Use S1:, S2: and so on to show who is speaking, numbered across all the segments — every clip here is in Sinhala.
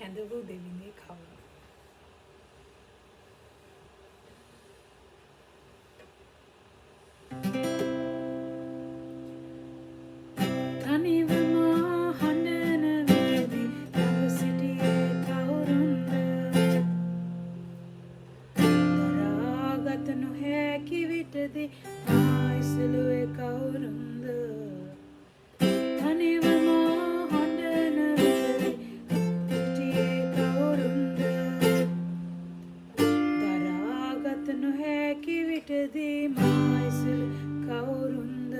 S1: කැඳවූ දෙවිනේ කවුරු? තනිවම හඬන විටදී ළඟ සිටියේ කවුරුන්ද? දරාගත නොහැකි විටදී මා ඉසලුවේ කවුරුන්ද? තනිවම හඬන විටදී සිටියේ කවුරුන්ද? දරාගත නොහැකි විටදී මා ඉසලුවේ කවුරුන්ද?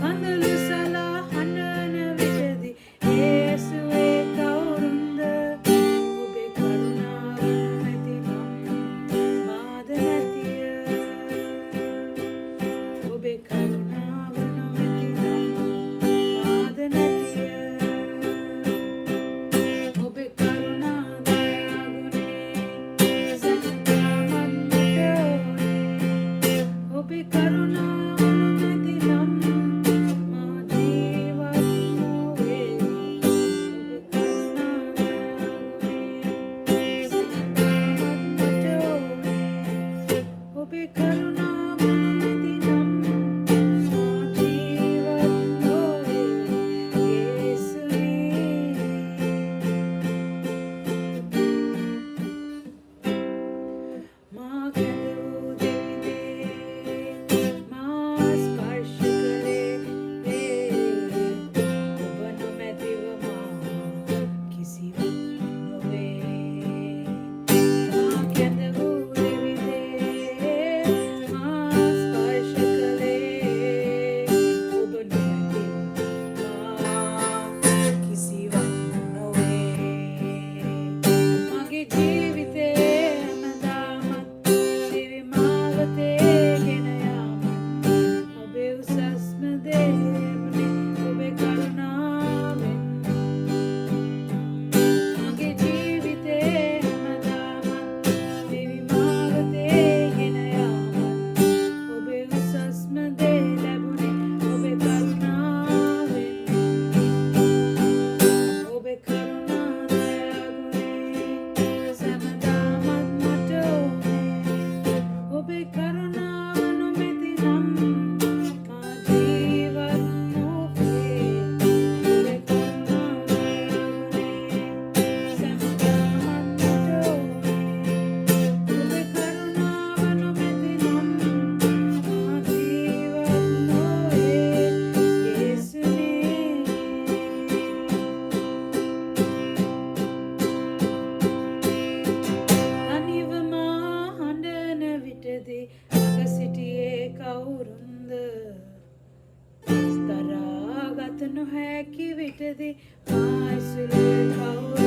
S1: කඳුළු සලා හඬන විටදී යේසුවේ කවුරුන්ද? ඔබේ කරුණාව නැති නම් මාද නැතිය. ඔබේ කරුණාව නොමැති නම් මාද නැතිය. ඔබේ කරුණා දයාගුණේ සැනසීමක් මට ඕනේ. ඔබේ කරුණාව නොමැති නම් මා ජීවත් නොවේ. ඔබේ කරුණාව නොමැති නම් මා ජීවත් නොවේ. යේසුවේ මා කැඳවූ දෙවිදේ මා ස්පර්ශ කළේ ඔබ නොමැතිව මා කිසිවක් නොවේ. මා කැඳවූ දෙවිදේ මා ස්පර්ශ කළේ ඔබ නොමැතිව මා කිසිවක් නොවේ. මගේ ජීවිතේ හැමදාමත් දිවි මාවතේ ගෙන යාමත් ඔබේ උසස්ම දේ ලැබුණේ ඔබේ කරුණාවෙන්. මගේ ජීවිතේ හැමදාමත් දිවි මාවතේ ගෙන යාමත් ඔබේ උසස්ම දේ ලැබුණේ ඔබේ කරුණාවෙන්. ඔබේ කරුණා දයාගුණේ සැමදාමත් මට ඕනේ. ඔබේ කරුණාව නොමැති නම් මා ජීවත් නොවේ. ඔබේ කරුණා දයාගුණේ සැමදාමත් මට ඕනේ. ඔබේ කරුණාව නොමැති නම් මා ජීවත් නොවේ. යේසුනේ තනිවම හඬන විටදී ළඟ සිටියේ කවුරුන්ද? දරාගත නොහැකි විටදී මා ඉසුලුවේ කවුරුන්ද?